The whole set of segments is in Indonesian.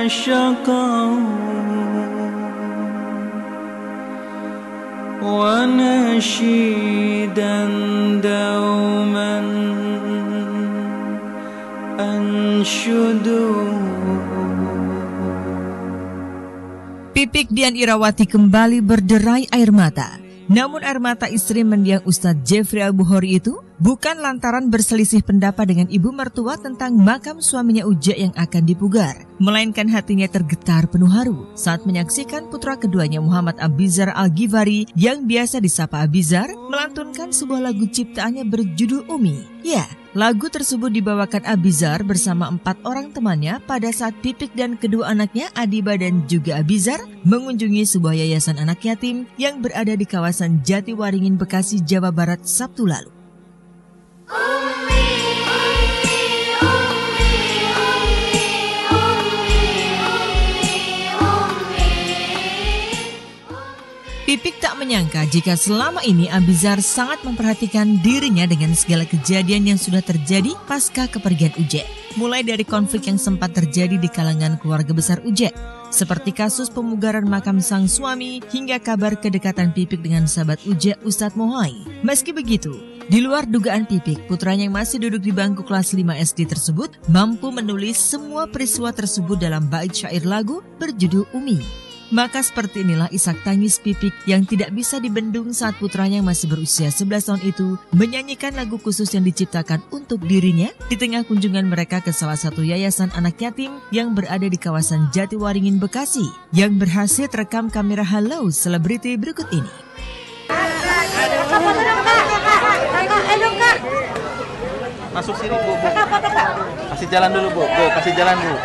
شقوا ونشيدا دوما أنشدوا. Pipik Dian Irawati kembali berderai air mata. Namun air mata istri mendiang Ustadz Jeffrey Al-Bukhari itu bukan lantaran berselisih pendapat dengan ibu mertua tentang makam suaminya Uje yang akan dipugar, melainkan hatinya tergetar penuh haru saat menyaksikan putra keduanya Muhammad Abizar Al-Ghifari yang biasa disapa Abizar melantunkan sebuah lagu ciptaannya berjudul Umi. Ya, lagu tersebut dibawakan Abizar bersama 4 orang temannya pada saat Pipik dan kedua anaknya Adiba dan juga Abizar mengunjungi sebuah yayasan anak yatim yang berada di kawasan Jatiwaringin, Bekasi, Jawa Barat Sabtu lalu. Pipik tak menyangka jika selama ini Abizar sangat memperhatikan dirinya dengan segala kejadian yang sudah terjadi pasca kepergian Uje. Mulai dari konflik yang sempat terjadi di kalangan keluarga besar Uje, seperti kasus pemugaran makam sang suami hingga kabar kedekatan Pipik dengan sahabat Uje, Ustadz Mohai. Meski begitu, di luar dugaan Pipik, putranya yang masih duduk di bangku kelas 5 SD tersebut mampu menulis semua peristiwa tersebut dalam bait syair lagu berjudul Umi. Maka seperti inilah isak tangis Pipik yang tidak bisa dibendung saat putranya yang masih berusia 11 tahun itu menyanyikan lagu khusus yang diciptakan untuk dirinya di tengah kunjungan mereka ke salah satu yayasan anak yatim yang berada di kawasan Jatiwaringin, Bekasi, yang berhasil terekam kamera Halo Selebriti berikut ini. Masuk sini Bu. Kasih jalan dulu Bu. Kasih jalan Bu.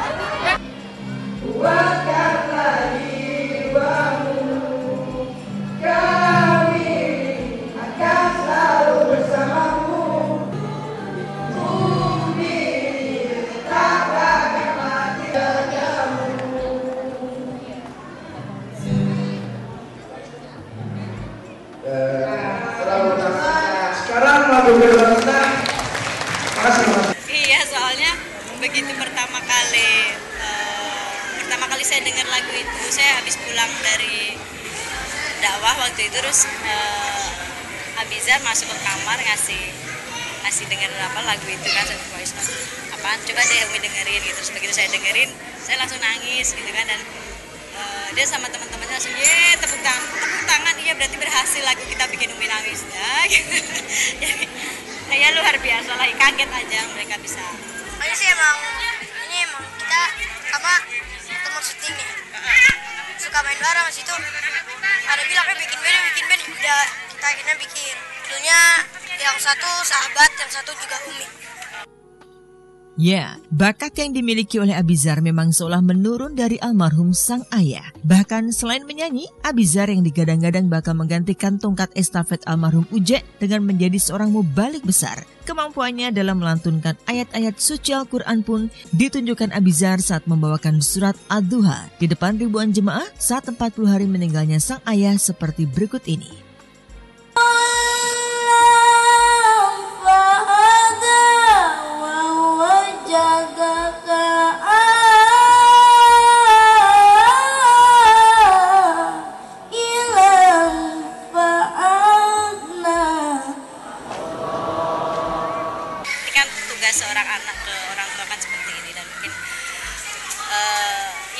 Iya, soalnya begitu pertama kali saya dengar lagu itu, saya habis pulang dari dakwah waktu itu, terus Abizar masuk ke kamar ngasih dengar lagu itu kan, apaan, coba deh Umi dengerin gitu. Terus begitu saya dengerin, saya langsung nangis gitu kan, dan dia sama teman-temannya langsung tepuk tangan, iya berarti berhasil lagu kita bikin Umi nangis ya gitu. Jadi ya luar biasa lah, kaget aja mereka bisa. Ini sih emang kita sama teman syuting nih suka main bareng. Situ ada bilangnya bikin band, udah kita akhirnya bikin. Judulnya yang satu sahabat, yang satu juga Umi. Ya, bakat yang dimiliki oleh Abizar memang seolah menurun dari almarhum sang ayah. Bahkan selain menyanyi, Abizar yang digadang-gadang bakal menggantikan tongkat estafet almarhum Uje dengan menjadi seorang mubalik besar. Kemampuannya dalam melantunkan ayat-ayat suci Al-Quran pun ditunjukkan Abizar saat membawakan surat Ad-Duha di depan ribuan jemaah saat 40 hari meninggalnya sang ayah seperti berikut ini. Seorang anak ke orang tua kan seperti ini, dan mungkin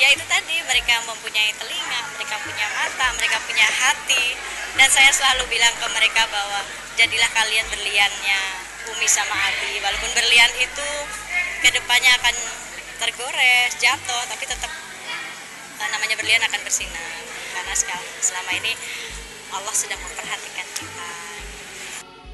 ya itu tadi, mereka mempunyai telinga, mereka punya mata, mereka punya hati, dan saya selalu bilang ke mereka bahwa jadilah kalian berliannya Umi sama Abi, walaupun berlian itu kedepannya akan tergores, jatuh, tapi tetap namanya berlian akan bersinar, karena selama ini Allah sedang memperhatikan kita.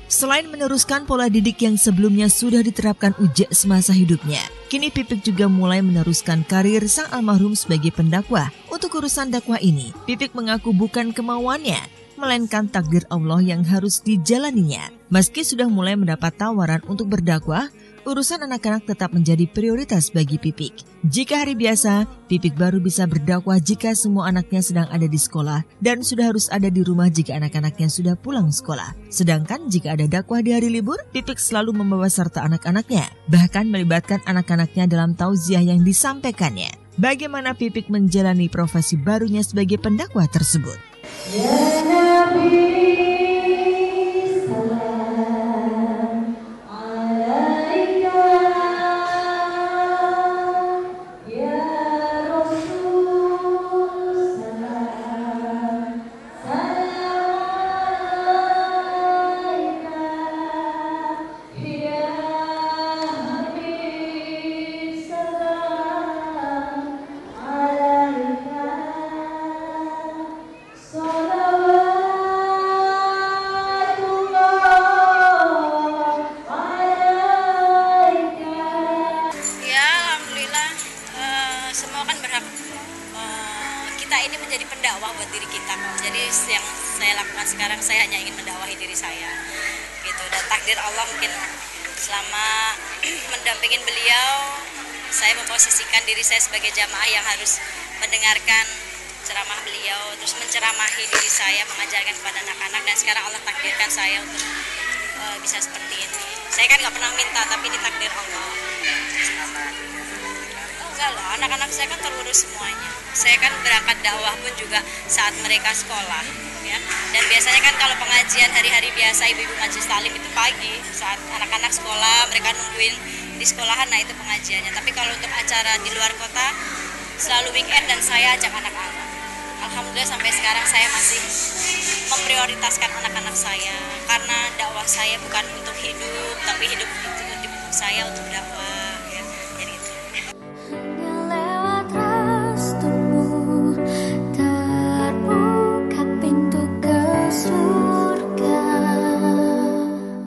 Selain meneruskan pola didik yang sebelumnya sudah diterapkan Uje semasa hidupnya, kini Pipik juga mulai meneruskan karir sang almarhum sebagai pendakwah. Untuk urusan dakwah ini, Pipik mengaku bukan kemauannya, melainkan takdir Allah yang harus dijalaninya. Meski sudah mulai mendapat tawaran untuk berdakwah, urusan anak-anak tetap menjadi prioritas bagi Pipik. Jika hari biasa, Pipik baru bisa berdakwah jika semua anaknya sedang ada di sekolah dan sudah harus ada di rumah jika anak-anaknya sudah pulang sekolah. Sedangkan jika ada dakwah di hari libur, Pipik selalu membawa serta anak-anaknya, bahkan melibatkan anak-anaknya dalam tauziah yang disampaikannya. Bagaimana Pipik menjalani profesi barunya sebagai pendakwah tersebut? Semua kan berhak kita ini menjadi pendakwah buat diri kita. Jadi yang saya lakukan sekarang, saya hanya ingin mendakwahi diri saya gitu. Dan takdir Allah mungkin selama mendampingin beliau, saya memposisikan diri saya sebagai jamaah yang harus mendengarkan ceramah beliau, terus menceramahi diri saya, mengajarkan kepada anak-anak. Dan sekarang Allah takdirkan saya untuk bisa seperti ini. Saya kan nggak pernah minta, tapi ini takdir Allah. Enggak loh, anak-anak saya kan terurus semuanya. Saya kan berangkat dakwah pun juga saat mereka sekolah, ya. Dan biasanya kan kalau pengajian hari-hari biasa ibu-ibu majelis taklim itu pagi, saat anak-anak sekolah mereka nungguin di sekolahan, nah itu pengajiannya. Tapi kalau untuk acara di luar kota selalu weekend dan saya ajak anak-anak. Alhamdulillah sampai sekarang saya masih memprioritaskan anak-anak saya karena dakwah saya bukan untuk hidup, tapi hidup itu untuk saya untuk dakwah.